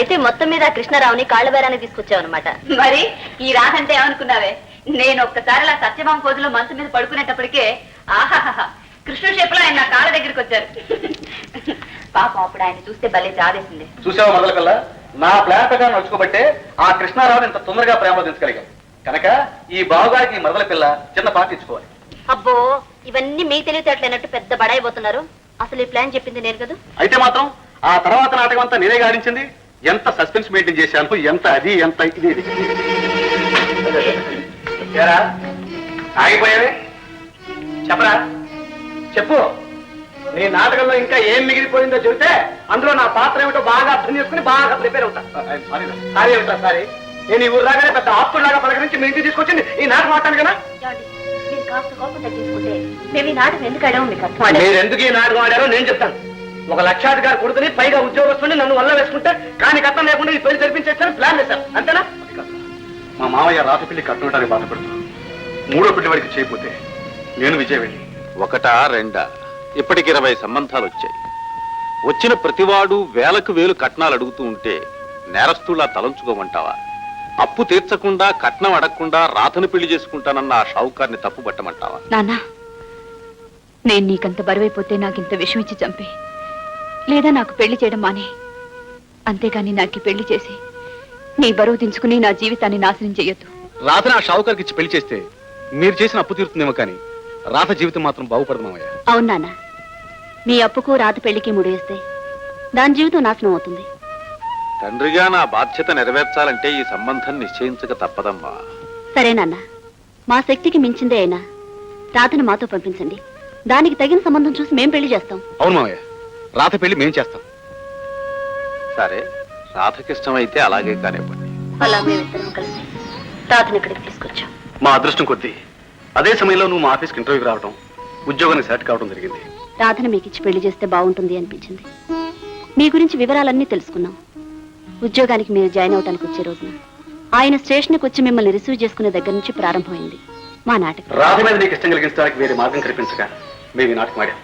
అయితే మొత్తం మీద కృష్ణారావుని కాళ్ళ బేరాన్ని తీసుకొచ్చావు అనమాట. మరి ఈ రాధంటే ఏమనుకున్నావే? నేను ఒక్కసారి అలా సత్యభామ పోజులో మంచం మీద పడుకునేటప్పటికే ఆహాహా కృష్ణ షేపులో ఆయన నా కాళ్ళ దగ్గరికి వచ్చారు. పాపం అప్పుడు ఆయన చూస్తే భలే జాదేసింది. చూసావా మొదల కల్లా నా ప్లాన్ ప్రకారం నడుచుకోబట్టే ఆ కృష్ణారావుని ఇంత తొందరగా ప్రేమలో దించగలిగాం కనుక ఈ బావగారికి ఈ మరదల పిల్ల చిన్న పాట ఇచ్చుకోవాలి. అబ్బో ఇవన్నీ మీ తెలివితేటలేనట్టు పెద్ద బడాయిపోతున్నారు. అసలు ఈ ప్లాన్ చెప్పింది నేను కదా. అయితే మాత్రం ఆ తర్వాత నాటకం అంతా నేనే ఆడించింది. ఎంత సస్పెన్స్ మెయింటైన్ చేశాను, ఎంత అది ఎంత ఇది. ఆగిపోయావే చెప్పరా, చెప్పు. నీ నాటకంలో ఇంకా ఏం మిగిలిపోయిందో చెబితే అందులో నా పాత్ర ఏమిటో బాగా అర్థం చేసుకుని బాగా ప్రిపేర్ అవుతా. సారీ అవుతా సారీ. నేను ఈ ఊరు రాగానే పెద్ద ఆస్తులాగా పలకరించి మీ ఇంటికి తీసుకొచ్చింది ఈ నాటకం ఆడతాను కదా. మీరు కాస్త కోపం తగ్గించుకుంటే మేము ఈ నాటకం ఎందుకు ఆడామో మీకు అర్థం. మీరు ఎందుకు ఈ నాటకం ఆడారో నేను చెప్తాను. ఒక లక్షాధికారి కొడుకుని పైగా ఉద్యోగస్తుని నన్ను వల్ల వేసుకుంటే కానీ కట్నం లేకుండా ఈ పెళ్లి జరిపించేస్తాను ప్లాన్ చేశాను అంతేనా? మా మామయ్య రాత పెళ్లి కట్టడానికి బాధపడుతున్నాను. మూడో పెళ్లి వాడికి చేయకపోతే నేను విజయ వెళ్ళి ఒకటా రెండా ఇప్పటికి 20 సంబంధాలు వచ్చాయి. వచ్చిన ప్రతివాడు వేలకు వేలు కట్నాలు అడుగుతూ ఉంటే నేరస్తులా తలంచుకోమంటావా? అప్పు తీర్చకుండా కట్నం అడగకుండా రాతను పెళ్లి చేసుకుంటానన్న ఆ షావుకార్ని తప్పు పట్టమంటావా? నాన్న, నేను నీకంత బరువైపోతే నాకింత విషం ఇచ్చి చంపే, లేదా నాకు పెళ్లి చేయడం మానే. అంతేగాని నాకు పెళ్లి చేసి నీ బరువు దించుకుని నా జీవితాన్ని నాశనం చెయ్యొద్దు. రాతను ఆ షావుకారికి ఇచ్చి పెళ్లి చేస్తే మీరు చేసిన అప్పు తీరుతుందేమో కానీ రాత జీవితం మాత్రం బాగుపడదు మామయ్య. అవును నాన్న, మీ అప్పుకు రాత పెళ్లికి ముడివేస్తే దాని జీవితం నాశనం అవుతుంది. తండ్రిగా నా బాధ్యత నెరవేర్చాలంటే ఈ సంబంధం నిశ్చయించక తప్పదమ్మా. సరే నాన్న, మా శక్తికి మించిందే అయినా రాతను మాతో పంపించండి. దానికి తగిన సంబంధం చూసి మేం పెళ్లి చేస్తాం. అవును మామయ్య, రాత పెళ్లి మేం చేస్తాం. సరే, రాధకిష్టం అయితే అలాగే కానివ్వండి. అలా మేమిద్దరం కలిసి రాతను ఇక్కడికి తీసుకొచ్చాం. మా అదృష్టం కొద్దీ అదే సమయంలో నువ్వు మా ఆఫీస్కి ఇంటర్వ్యూకి రావడం, ఉద్యోగానికి సెలెక్ట్ కావడం జరిగింది. రాధను మీకు ఇచ్చి పెళ్లి చేస్తే బాగుంటుంది అనిపించింది. మీ గురించి వివరాలన్నీ తెలుసుకున్నాం. ఉద్యోగానికి మీరు జాయిన్ అవడానికి వచ్చే రోజున ఆయన స్టేషన్కి వచ్చి మిమ్మల్ని రిసీవ్ చేసుకునే దగ్గర నుంచి ప్రారంభమైంది మా నాటకం. రాధ మీద నీకు ఇష్టం కలిగించడానికి వేరే మార్గం కనిపించగా మేము ఈ నాటకం ఆడాం.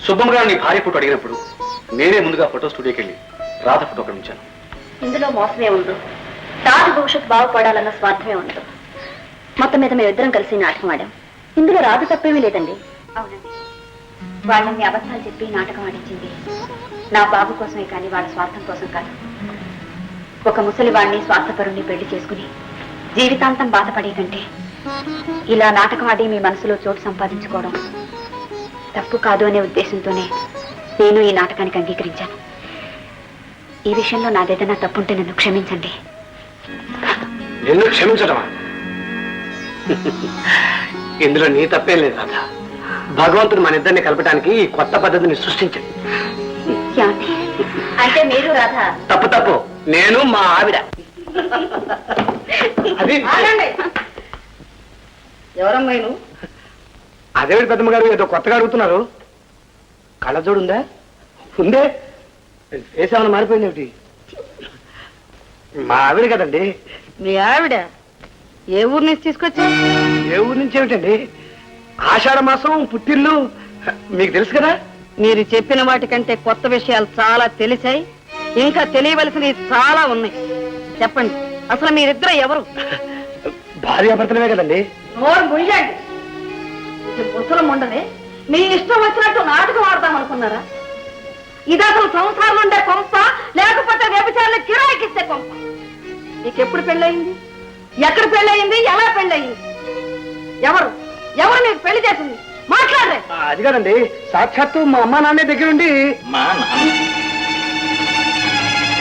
సుబ్బమ్మ గారు నీ భార్య ఫోటో అడిగినప్పుడు నేనే ముందుగా ఫోటో స్టూడియోకి వెళ్ళి రాధ ఫోటో కనిపించాను. ఇందులో మోసమే ఉండదు, రాధ భవిష్యత్తు బాగుపడాలన్న స్వార్థమే ఉండదు. మొత్తం మీద మేమిద్దరం కలిసి నాటకం ఆడాం. ఇందులో రాధ తప్పేమీ లేదండి. అవునండి, వాళ్ళని అబద్ధాలు చెప్పి నాటకం ఆడించింది నా బాబు కోసమే కానీ వాళ్ళ స్వార్థం కోసం కాదు. ఒక ముసలి వాడిని స్వార్థపరుణ్ణి పెళ్లి చేసుకుని జీవితాంతం బాధపడే కంటే ఇలా నాటకం ఆడి మీ మనసులో చోటు సంపాదించుకోవడం తప్పు కాదు అనే ఉద్దేశంతోనే నేను ఈ నాటకానికి అంగీకరించాను. ఈ విషయంలో నాదేదైనా తప్పుంటే నన్ను క్షమించండి. నిన్ను క్షమించడమా? ఇందులో నీ తప్పేం లేదు రాధ. భగవంతుడు మన ఇద్దరిని కలపడానికి కొత్త పద్ధతిని సృష్టించాడు. అంటే మీరు రాధ? తప్పు తప్పు, నేను మా ఆవిడ. అది ఎవరమ్మాయి? అదేవిడి పెద్దమ్మ గారు ఏదో కొత్తగా అడుగుతున్నారు. కళ్ళజోడు ఉందా? ఉందే. వేసేమన్నా మారిపోయింది ఏమిటి? మా ఆవిడ కదండి. మీ ఆవిడ ఏ ఊరు నుంచి తీసుకొచ్చా? ఏ ఊరు నుంచి ఏమిటండి? ఆషాఢ మాసం పుట్టిల్లు మీకు తెలుసు కదా. మీరు చెప్పిన వాటికంటే కొత్త విషయాలు చాలా తెలిసాయి. ఇంకా తెలియవలసినవి చాలా ఉన్నాయి. చెప్పండి, అసలు మీరిద్దరు ఎవరు? భార్యాభర్తలమే కదండి. నోరు ముయ్యండి. ఇది ముసలం ఉండదే. మీ ఇష్టం వచ్చినట్టు నాటకం ఆడదాం అనుకున్నారా? ఇది అసలు సంసారం ఉండే కొంప, లేకపోతే వ్యభిచారులు కిరాయికిస్తే కొంప. నీకెప్పుడు పెళ్ళయింది? ఎక్కడ పెళ్ళయింది? ఎలా పెళ్ళయింది? ఎవరు ఎవరు మీకు పెళ్లి చేసింది? మాట్లాడరే. అది కాదండి, సాక్షాత్తు మా అమ్మా నాన్న దగ్గరుండి. మా నాన్న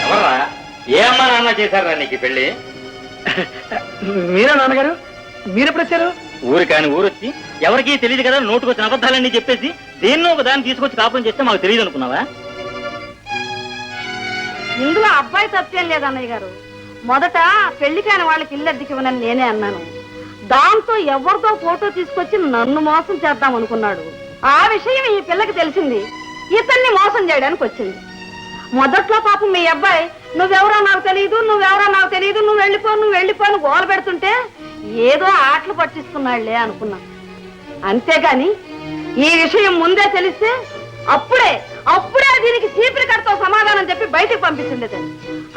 ఎవర్రా? ఏ అమ్మా నాన్న చేశారా నీకు పెళ్లి? మీరా నాన్నగారు? మీరెప్పుడు వచ్చారు? ఊరు కాని ఊరొచ్చి ఎవరికీ తెలియదు కదా నోటుకొచ్చిన అబద్ధాలన్నీ చెప్పేసి దేన్నో ఒక దాన్ని తీసుకొచ్చి కాపురం చేస్తే మాకు తెలియదు అనుకున్నావా? ఇందులో అబ్బాయి తప్పేం లేదు అన్నయ్య గారు. మొదట పెళ్లి కాని వాళ్ళకి ఇల్లు అద్దెకి ఇవ్వనని నేనే అన్నాను. దాంతో ఎవరితో ఫోటో తీసుకొచ్చి నన్ను మోసం చేద్దాం అనుకున్నాడు. ఆ విషయం ఈ పిల్లకి తెలిసింది. ఇతన్ని మోసం చేయడానికి వచ్చింది. మొదట్లో పాపం మీ అబ్బాయి నువ్వెవరో నాకు తెలియదు, నువ్వెవరో నాకు తెలియదు, నువ్వు వెళ్ళిపోను గోల పెడుతుంటే ఏదో ఆటలు పట్టిస్తున్నాళ్లే అనుకున్నా. అంతేగాని ఈ విషయం ముందే తెలిస్తే అప్పుడే దీనికి చీపిరి కడతో సమాధానం చెప్పి బయటికి పంపిస్తుండేదని.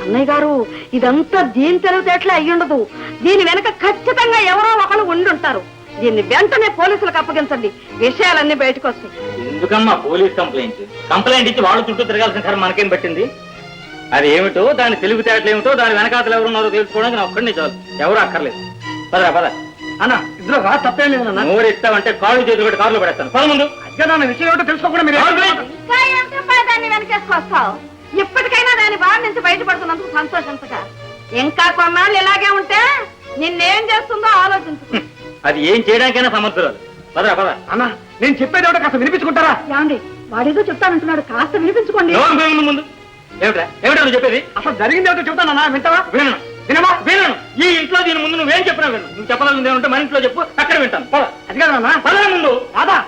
అన్నయ్య గారు ఇదంతా దీని తెలివితేటలే అయ్యుండదు. దీని వెనక ఖచ్చితంగా ఎవరో ఒకరు ఉండుంటారు. దీన్ని వెంటనే పోలీసులకు అప్పగించండి, విషయాలన్నీ బయటకు వస్తాయి. ఎందుకమ్మా పోలీస్ కంప్లైంట్ ఇచ్చి వాళ్ళు చుట్టూ తిరగాల్సిన కర్మ మనకేం పట్టింది? అది ఏమిటో, దాని తెలివితేటలు ఏమిటో, దాని వెనకాతలు ఎవరున్నారో తెలుసుకోవడానికి నా ఒక్కడిని చాలు, ఎవరు అక్కర్లేదు. పదరా పద అన్న ఇద్దరు రా, తప్పేం లేదు. నోరు ఇస్తావంటే కాళ్ళు చేతులు పెట్టి కారులో పడేస్తాను. పద ముందు. అదే విషయం ఏమిటో తెలుసుకోకుండా మీరు ఇంకా ఏమిటబ్బా దాన్ని వెనకేసుకొస్తావు? ఇప్పటికైనా దాని బారి నుంచి బయటపడుతున్నందుకు సంతోషించగా. ఇంకా కొన్నాళ్ళు ఇలాగే ఉంటే నిన్నేం చేస్తుందో ఆలోచించు. అది ఏం చేయడానికైనా సమర్థురాలు. పదరా పద. అన్న నేను చెప్పేది ఏమిటో కాస్త వినిపించుకుంటారా? ఏమండి, వాడేదో చెప్తానంటున్నాడు, కాస్త వినిపించుకోండి. నోరు పోయి ముందు ముందు. ఏమిటా ఏమిటా నువ్వు చెప్పేది? అసలు జరిగింది ఏమిటో చెప్తానన్నా, వింటావా? వినను వినమా వినను. ఈ ఇంట్లో దీని ముందు నువ్వేం చెప్పినా విను. నువ్వు చెప్పాలని ఏమంటే మన ఇంట్లో చెప్పు, అక్కడ వింటాను. పద. అది కాదన్నా, పదరా ముందు. రాదా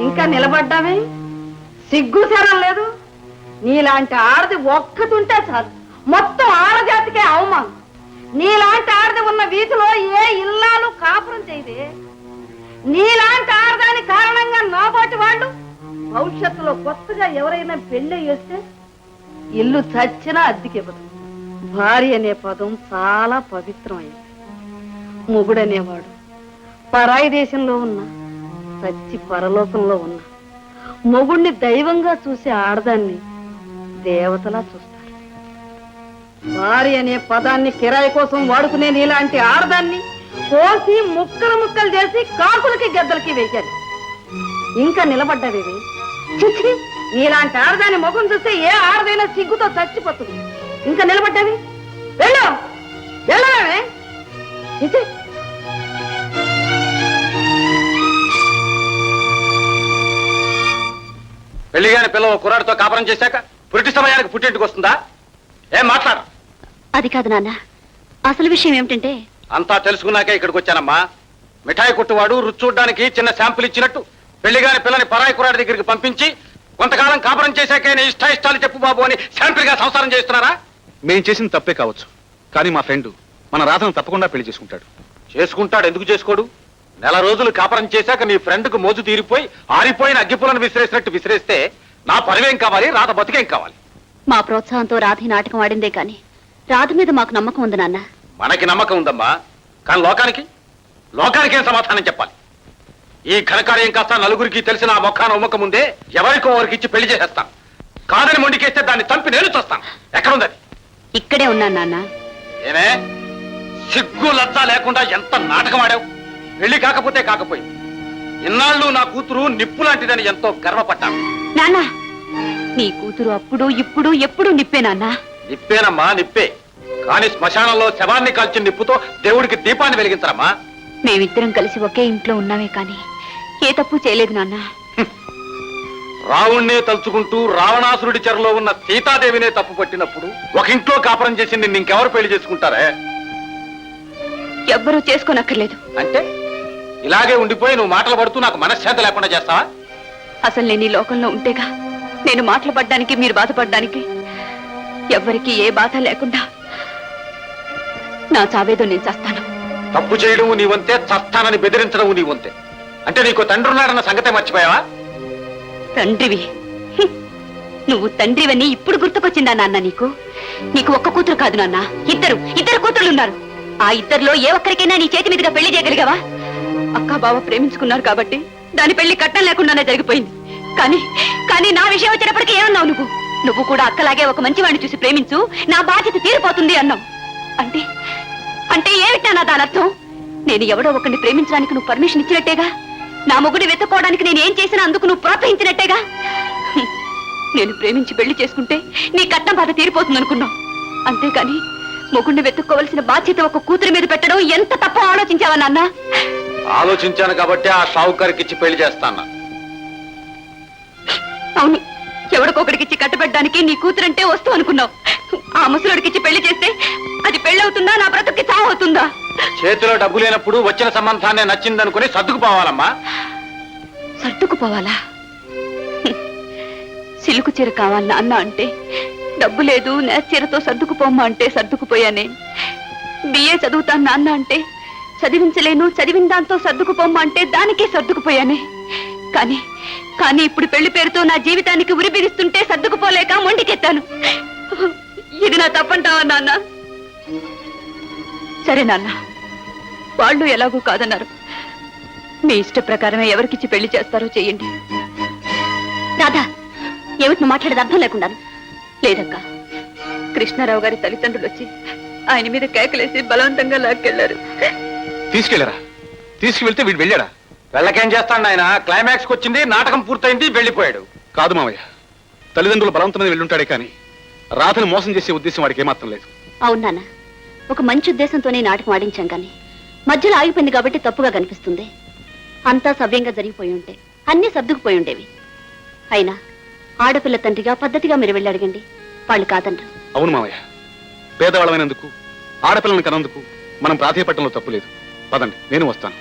ఇంకా నిలబడ్డావే? సిగ్గు శరం లేదు. నీలాంటి ఆడది ఒక్కతుంటే చాలు, మొత్తం ఆడజాతికే అవమానం. నీలాంటి ఆడది ఉన్న వీధిలో ఏ ఇల్లాలు కాపురం చేయదే. నీలాంటి ఆడదాని కారణంగా నాబోటి వాళ్ళు భవిష్యత్తులో కొత్తగా ఎవరైనా పెళ్లి చేస్తే ఇల్లు చచ్చినా అద్దెకివ్వదు. భార్య అనే పదం చాలా పవిత్రమైంది. మొగుడనేవాడు పరాయి దేశంలో ఉన్నా, చచ్చి పరలోకంలో ఉన్నా మొగుణ్ణి దైవంగా చూసే ఆడదాన్ని దేవతలా చూస్తారు. భార్య అనే పదాన్ని కిరాయి కోసం వాడుకునే నీలాంటి ఆడదాన్ని కోసి ముక్కలు ముక్కలు చేసి కాకులకి గద్దలకి వేయాలి. ఇంకా నిలబడ్డావేవి? చిచ్చి, నీలాంటి ఆడదాని ముఖం చూస్తే ఏ ఆడదైనా సిగ్గుతో చచ్చిపోతుంది. ఇంకా నిలబడ్డావి? వెళ్ళు, వెళ్ళవే. చిచ్చి, పెళ్లిగాని పిల్లవ కుర్రాడితో కాపురం చేశాక పురిటి సమయానికి పుట్టింటికి వస్తుందా? ఏం మాట్లాడ? అది కాదు నాన్న, అసలు విషయం ఏమిటంటే అంతా తెలుసుకున్నాకే ఇక్కడికి వచ్చానమ్మా. మిఠాయి కొట్టువాడు రుచి చూడ్డానికి చిన్న శాంపుల్ ఇచ్చినట్టు పెళ్లిగాని పిల్లని పరాయి కుర్రాడి దగ్గరికి పంపించి కొంతకాలం కాపురం చేశాకే నీ ఇష్టాలు చెప్పు బాబు అని శాంపుల్ గా సంసారం చేస్తున్నారా? మేము చేసిన తప్పే కావచ్చు, కానీ మా ఫ్రెండ్ మన రాధను తప్పకుండా పెళ్లి చేసుకుంటాడు. చేసుకుంటాడు, ఎందుకు చేసుకోడు? నెల రోజులు కాపురం చేశాక నీ ఫ్రెండ్ కు మోజు తీరిపోయి ఆరిపోయిన అగ్గిపులను విసిరేసినట్టు విసిరేస్తే నా పరివేం కావాలి, రాధ బతికేం కావాలి? మా ప్రోత్సాహంతో రాధి నాటకం ఆడిందే కాని రాధ మీద మాకు నమ్మకం ఉంది నాన్న. మనకి నమ్మకం ఉందమ్మా, కానీ లోకానికేం సమాధానం చెప్పాలి? ఈ ఘనకార్యం కాస్త నలుగురికి తెలిసిన ఆ మొక్కాన ఉమ్మకం ముందే ఎవరికో వారికి ఇచ్చి పెళ్లి చేసేస్తాను. కాదని మొండికేస్తే దాన్ని చంపి నేను చూస్తాను. ఎక్కడుందని? ఇక్కడే ఉన్నాను నాన్న. ఏమే సిగ్గు లజ్జ లేకుండా ఎంత నాటకం ఆడావు! పెళ్లి కాకపోతే కాకపోయింది, ఇన్నాళ్ళు నా కూతురు నిప్పు లాంటిదని ఎంతో గర్వపడ్డాను. నాన్న, నీ కూతురు అప్పుడు ఇప్పుడు ఎప్పుడు నిప్పే నాన్న. నిప్పేనమ్మా, నిప్పే. కానీ శ్మశానంలో శవాన్ని కాల్చిన నిప్పుతో దేవుడికి దీపాన్ని వెలిగించరమ్మా. మేమిద్దరం కలిసి ఒకే ఇంట్లో ఉన్నామే కానీ ఏ తప్పు చేయలేదు నాన్న. రావుణ్ణే తలుచుకుంటూ రావణాసురుడి చెరలో ఉన్న సీతాదేవినే తప్పు పట్టినప్పుడు ఒక ఇంట్లో కాపురం చేసి నిన్ను ఇంకెవరు పెళ్లి చేసుకుంటారే? ఎవ్వరూ చేసుకోనక్కర్లేదు. అంటే ఇలాగే ఉండిపోయి నువ్వు మాటలు పడుతూ నాకు మనశ్శాంతి లేకుండా చేస్తావా? అసలు నేను ఈ లోకంలో ఉంటేగా నేను మాటలు పడ్డానికి, మీరు బాధపడ్డానికి. ఎవ్వరికి ఏ బాధ లేకుండా నా చావేదో నేను చస్తాను. తప్పు చేయడం నీ వంతే, చస్తానని బెదిరించడం నీ వంతే. అంటే నీకు తండ్రి ఉన్నాడన్న సంగతే మర్చిపోయావా? తండ్రివి? నువ్వు తండ్రివని ఇప్పుడు గుర్తుకొచ్చిందా నాన్న నీకు? నీకు ఒక్క కూతురు కాదు నాన్న, ఇద్దరు కూతురులున్నారు. ఆ ఇద్దరిలో ఏ ఒక్కరికైనా నీ చేతి మీదుగా పెళ్లి చేయగలిగావా? అక్క బావ ప్రేమించుకున్నారు కాబట్టి దాని పెళ్లి కట్నం లేకుండానే జరిగిపోయింది. కానీ నా విషయం వచ్చేటప్పటికి ఏమన్నావు నువ్వు కూడా అక్కలాగే ఒక మంచి వాడిని చూసి ప్రేమించు, నా బాధ్యత తీరిపోతుంది అన్నావు. అంటే ఏమిటా నా దాని అర్థం? నేను ఎవడో ఒకరిని ప్రేమించడానికి నువ్వు పర్మిషన్ ఇచ్చినట్టేగా. నా మొగుడిని వెతుక్కోవడానికి నేను ఏం చేసినా అందుకు నువ్వు ప్రోత్సహించినట్టేగా. నేను ప్రేమించి పెళ్లి చేసుకుంటే నీ కట్నం బాధ తీరిపోతుంది అనుకున్నావు. అంతేకాని మొగుడిని వెతుక్కోవలసిన బాధ్యత ఒక కూతురి మీద పెట్టడం ఎంత తప్ప ఆలోచించావా నాన్న? ఆలోచించాను కాబట్టి ఆ షావుకారికి ఇచ్చి పెళ్లి చేస్తాను. అవును, ఎవడికొకడికిచ్చి కట్టబెట్టడానికి నీ కూతురంటే వస్తూ అనుకున్నావు. ఆ ముసలుడికిచ్చి పెళ్లి చేస్తే అది పెళ్ళవుతుందా, నా బ్రతుక్కి చావు అవుతుందా? చేతిలో డబ్బు లేనప్పుడు వచ్చిన సంబంధాన్ని నచ్చిందనుకుని సర్దుకుపోవాలమ్మా. సర్దుకుపోవాలా? సిలుకు చీర కావాలి నాన్న అంటే డబ్బు లేదు, నేచీరతో సర్దుకుపోమ్మా అంటే సర్దుకుపోయానే. బిఏ చదువుతాను నాన్న అంటే చదివించలేను, చదివిన దాంతో సర్దుకుపోమ్మా అంటే దానికే సర్దుకుపోయానే. కానీ ఇప్పుడు పెళ్లి పేరుతో నా జీవితానికి ఉరి బిగిస్తుంటే సర్దుకుపోలేక మొండికెత్తాను. ఇది నా తప్పంటావా నాన్న? సరే నాన్న, వాళ్ళు ఎలాగూ కాదన్నారు. మీ ఇష్ట ప్రకారమే ఎవరికిచ్చి పెళ్లి చేస్తారో చెయ్యండి. రాధా, ఏమిటి నువ్వు మాట్లాడేది అర్థం లేకుండాను? లేదక్క, కృష్ణారావు గారి తల్లిదండ్రులు వచ్చి ఆయన మీద కేకలేసి బలవంతంగా లాక్కెళ్లారు. తీసుకెళ్లారా? తీసుకువెళ్తే వీడు వెళ్ళాడా? వెళ్ళకేం చేస్తాడు ఆయన? క్లైమాక్స్ వచ్చింది, నాటకం పూర్తయింది, వెళ్ళిపోయాడు. కాదు మావయ్య, తల్లిదండ్రులు బలవంతం మీద వెళ్ళుంటాడే కానీ రాధను మోసం చేసే ఉద్దేశం వాడికి ఏమాత్రం లేదు. అవును నాన్న, ఒక మంచి ఉద్దేశంతోనే నాటకం ఆడించాం కానీ మధ్యలో ఆగిపోయింది కాబట్టి తప్పుగా కనిపిస్తుంది. అంతా సవ్యంగా జరిగిపోయి ఉంటే అన్నీ సర్దుకుపోయి ఉండేవి. అయినా ఆడపిల్ల తండ్రిగా పద్ధతిగా మీరు వెళ్ళి అడగండి, వాళ్ళు కాదంటారు. అవును మావయ్య, పేదవాళ్ళమైనందుకు ఆడపిల్లని కనందుకు మనం ప్రాధేయపట్టడంలో తప్పు లేదు. పదండి, నేను వస్తాను.